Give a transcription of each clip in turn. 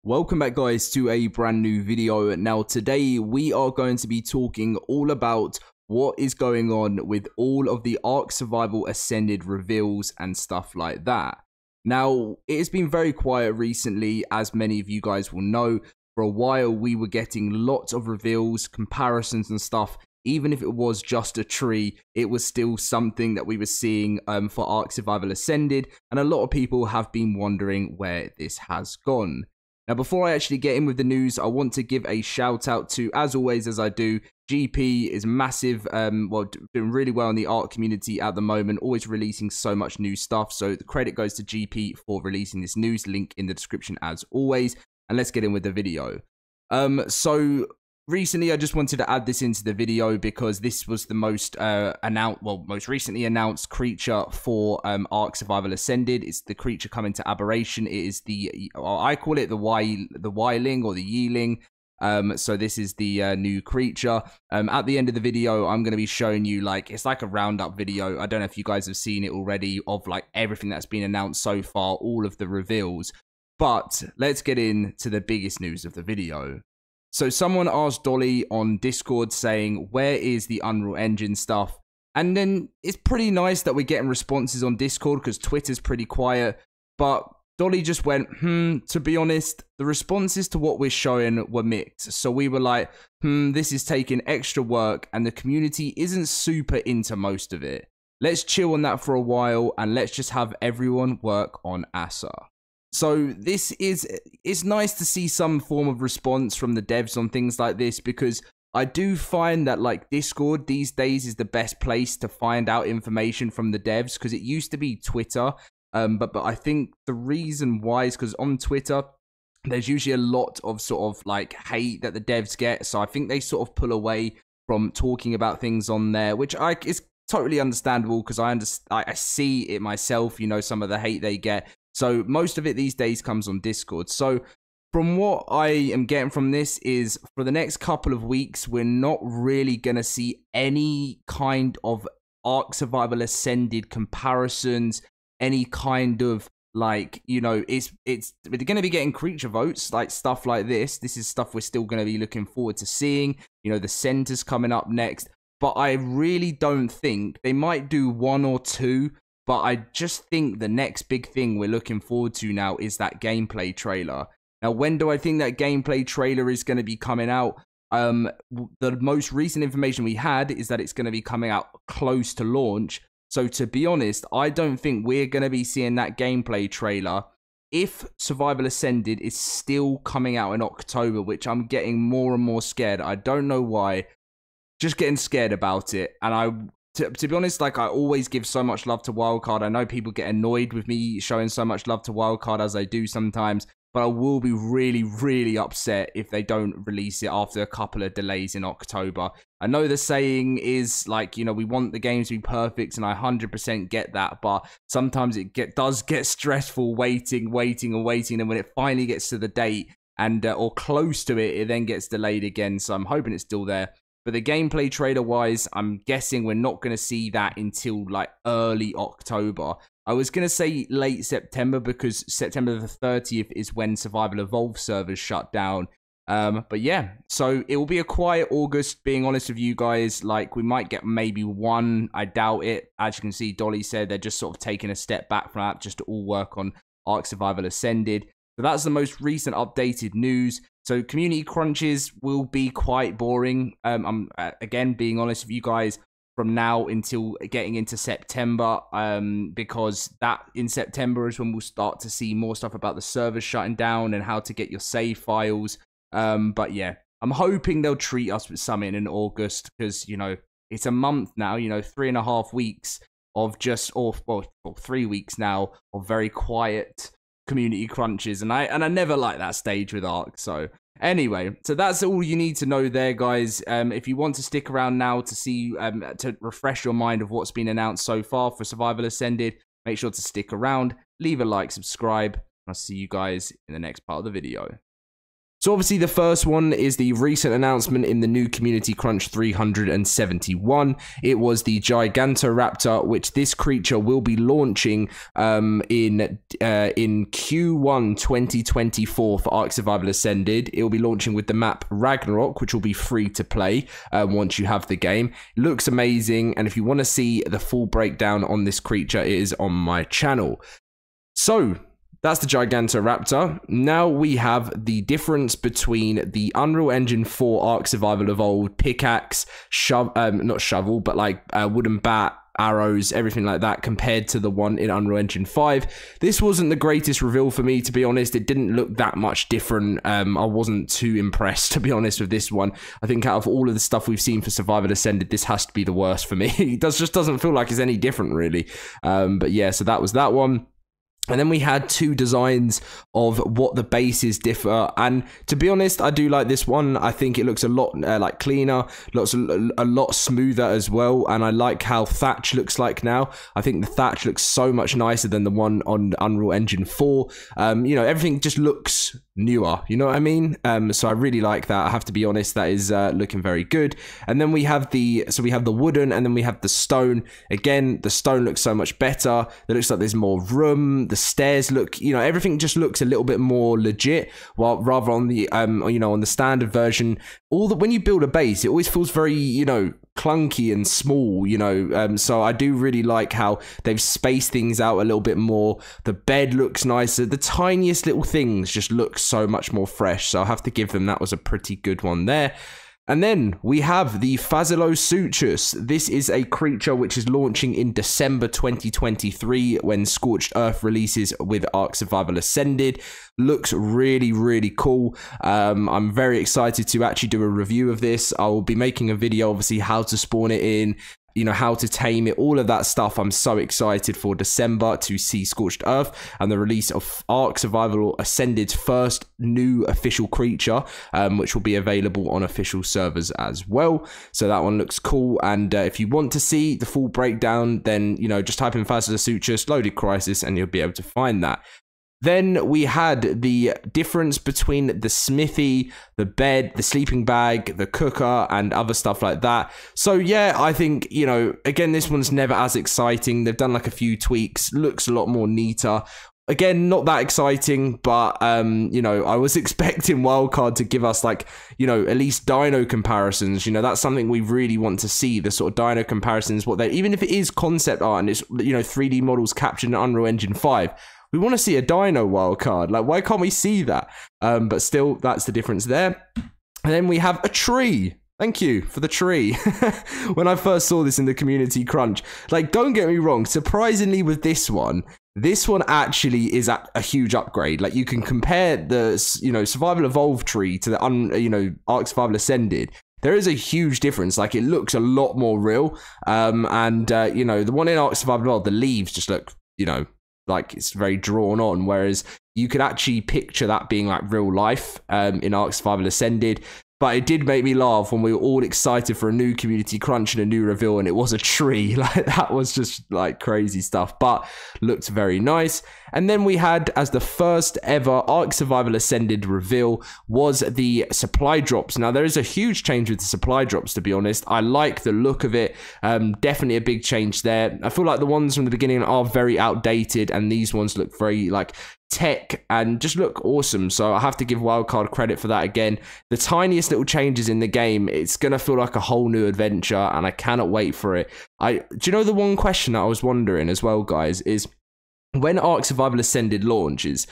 Welcome back guys to a brand new video. Now today we are going to be talking all about what is going on with all of the ARK Survival Ascended reveals and stuff like that. Now it has been very quiet recently, as many of you guys will know. For a while we were getting lots of reveals, comparisons and stuff. Even if it was just a tree, it was still something that we were seeing for ARK Survival Ascended, and a lot of people have been wondering where this has gone. Now, before I actually get in with the news, I want to give a shout out to, as always, as I do, GP is massive, well, doing really well in the ARK community at the moment, always releasing so much new stuff. So the credit goes to GP for releasing this news, link in the description as always. And let's get in with the video. So recently, I just wanted to add this into the video because this was the most most recently announced creature for ARK Survival Ascended. It's the creature coming to Aberration. It is the, I call it the Yling or the Yeeling. So this is the new creature. At the end of the video, I'm going to be showing you, it's like a roundup video. I don't know if you guys have seen it already, of everything that's been announced so far, all of the reveals. But let's get into the biggest news of the video. So someone asked Dolly on Discord saying, where is the Unreal Engine stuff? And then it's pretty nice that we're getting responses on Discord because Twitter's pretty quiet. But Dolly just went, to be honest, the responses to what we're showing were mixed. So we were like, this is taking extra work and the community isn't super into most of it. Let's chill on that for a while and let's just have everyone work on ASA. So it's nice to see some form of response from the devs on things like this, because I do find that Discord these days is the best place to find out information from the devs, because it used to be Twitter. But I think the reason why is because on Twitter, there's usually a lot of hate that the devs get. So I think they sort of pull away from talking about things on there, which is totally understandable, because I see it myself, some of the hate they get. So most of it these days comes on Discord. So from what I am getting from this is, for the next couple of weeks, we're not really going to see any kind of ARK Survival Ascended comparisons, any kind of we're going to be getting creature votes, stuff like this. This is stuff we're still going to be looking forward to seeing. The centers coming up next. But I really don't think they might do one or two. But I just think the next big thing we're looking forward to now is that gameplay trailer. Now, when do I think that gameplay trailer is going to be coming out? The most recent information we had is that it's going to be coming out close to launch. So to be honest, I don't think we're going to be seeing that gameplay trailer if Survival Ascended is still coming out in October, which I'm getting more and more scared. I don't know why. Just getting scared about it. And to be honest, I always give so much love to Wildcard. I know people get annoyed with me showing so much love to Wildcard, as I do sometimes, but I will be really, really upset if they don't release it after a couple of delays in October. I know the saying is, we want the games to be perfect, and I 100% get that, but sometimes it does get stressful waiting, and when it finally gets to the date, and or close to it, it then gets delayed again, so I'm hoping it's still there. But the gameplay trailer wise, I'm guessing we're not going to see that until early October. I was going to say late September, because September the 30th is when Survival Evolved servers shut down. But yeah, so it will be a quiet August, being honest with you guys. We might get maybe one. I doubt it. As you can see, Dolly said they're just sort of taking a step back from that just to all work on ARK Survival Ascended. So that's the most recent updated news. So community crunches will be quite boring. I'm again being honest with you guys, from now until getting into September, because that in September is when we'll start to see more stuff about the servers shutting down and how to get your save files. But yeah, I'm hoping they'll treat us with something in August, because it's a month now, 3.5 weeks of just, or 3 weeks now of very quiet community crunches, and I never like that stage with ARK. So anyway, so that's all you need to know there, guys. If you want to stick around now to see to refresh your mind of what's been announced so far for Survival Ascended, make sure to stick around, leave a like, subscribe, and I'll see you guys in the next part of the video. So obviously the first one is the recent announcement in the new Community Crunch 371. It was the Gigantoraptor, which this creature will be launching in Q1 2024 for ARK Survival Ascended. It will be launching with the map Ragnarok, which will be free to play once you have the game. It looks amazing, and if you want to see the full breakdown on this creature, it is on my channel. So that's the Gigantoraptor. Now we have the difference between the Unreal Engine 4 ARK Survival Evolved pickaxe, not shovel, but like wooden bat, arrows, everything like that, compared to the one in Unreal Engine 5. This wasn't the greatest reveal for me, to be honest. It didn't look that much different. I wasn't too impressed, to be honest, with this one. I think out of all of the stuff we've seen for Survival Ascended, this has to be the worst for me. It just doesn't feel like it's any different, really. But yeah, so that was that one. And then we had two designs of what the bases differ, and to be honest, I do like this one. I think it looks a lot like cleaner, a lot smoother as well, and I like how Thatch looks like now. I think the Thatch looks so much nicer than the one on Unreal Engine 4. You know, everything just looks newer, you know what I mean? So I really like that. I have to be honest, that is looking very good. And then we have the wooden, and then we have the stone. Again, the stone looks so much better. It looks like there's more room. The stairs look, you know, everything just looks a little bit more legit, while rather on the you know, on the standard version, when you build a base, it always feels very, you know, clunky and small, you know. So I do really like how they've spaced things out a little bit more. The bed looks nicer. The tiniest little things just look so much more fresh, so I have to give them, that was a pretty good one there. And then we have the Phasilosuchus. This is a creature which is launching in December 2023 when Scorched Earth releases with ARK Survival Ascended. Looks really, really cool. I'm very excited to actually do a review of this. I will be making a video, obviously, how to spawn it in, you know, how to tame it, all of that stuff. I'm so excited for December to see Scorched Earth and the release of ARK Survival Ascended's first new official creature, which will be available on official servers as well. So that one looks cool. And if you want to see the full breakdown, then, you know, just type in Phasilosuchus Loaded Crisis and you'll be able to find that. Then we had the difference between the smithy, the bed, the sleeping bag, the cooker, and other stuff like that. So yeah, I think, you know, again, this one's never as exciting. They've done like a few tweaks, looks a lot more neater. Again, not that exciting, but, you know, I was expecting Wildcard to give us, like, you know, at least dino comparisons. You know, that's something we really want to see, the sort of dino comparisons, what they, even if it is concept art and it's, you know, 3D models captured in Unreal Engine 5, we want to see a dino Wildcard. Like, why can't we see that? But still, that's the difference there. And then we have a tree. Thank you for the tree. When I first saw this in the Community Crunch, like, don't get me wrong, surprisingly with this one actually is a huge upgrade. Like, you can compare the, you know, Survival Evolved tree to the, you know, ARK Survival Ascended. There is a huge difference. Like, it looks a lot more real. You know, the one in ARK Survival Evolved, the leaves just look, you know, like it's very drawn on, whereas you could actually picture that being like real life in ARK Survival Ascended. But it did make me laugh when we were all excited for a new Community Crunch and a new reveal, and it was a tree. Like, that was just like crazy stuff, but looked very nice. And then we had, as the first ever ARK Survival Ascended reveal, was the supply drops. Now, there is a huge change with the supply drops, to be honest. I like the look of it. Definitely a big change there. I feel like the ones from the beginning are very outdated, and these ones look very like tech and just look awesome. So I have to give Wildcard credit for that again. The tiniest little changes in the game, it's gonna feel like a whole new adventure, and I cannot wait for it. Do you know the one question that I was wondering as well, guys, is when ARK Survival Ascended launches,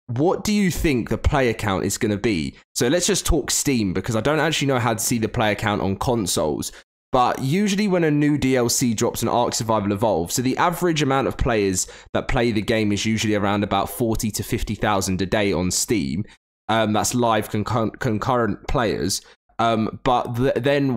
what do you think the player count is going to be? So let's just talk Steam, because I don't actually know how to see the player count on consoles. But usually when a new DLC drops in ARK Survival Evolved, so the average amount of players that play the game is usually around about 40 to 50,000 a day on Steam. That's live concurrent players. Then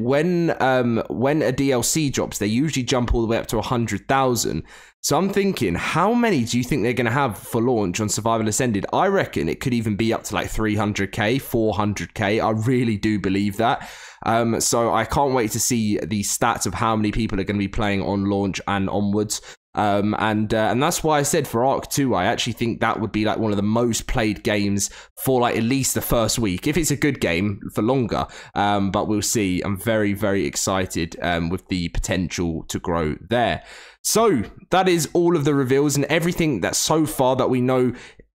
when a DLC drops, they usually jump all the way up to 100,000. So I'm thinking, how many do you think they're going to have for launch on Survival Ascended? I reckon it could even be up to like 300k, 400k. I really do believe that. So I can't wait to see the stats of how many people are going to be playing on launch and onwards. And that's why I said for ARK 2, I actually think that would be like one of the most played games for like at least the first week, if it's a good game, for longer. But we'll see. I'm very, very excited with the potential to grow there. So that is all of the reveals and everything that so far that we know,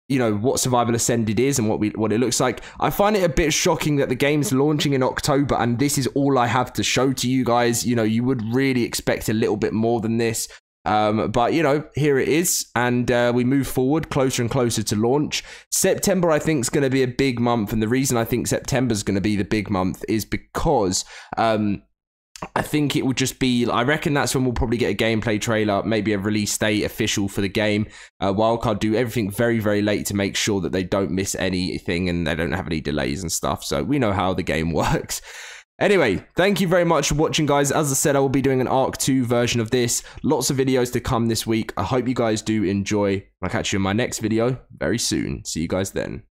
you know, what Survival Ascended is and what it looks like. I find it a bit shocking that the game's launching in October and this is all I have to show to you guys. You know, you would really expect a little bit more than this. But, you know, here it is, and we move forward closer and closer to launch. September, I think, is going to be a big month, and the reason I think September is going to be the big month is because I think it would just be, I reckon that's when we'll probably get a gameplay trailer, maybe a release date official for the game. Wildcard do everything very, very late to make sure that they don't miss anything and they don't have any delays and stuff, so we know how the game works. Anyway, thank you very much for watching, guys. As I said, I will be doing an ARK 2 version of this. Lots of videos to come this week. I hope you guys do enjoy. I'll catch you in my next video very soon. See you guys then.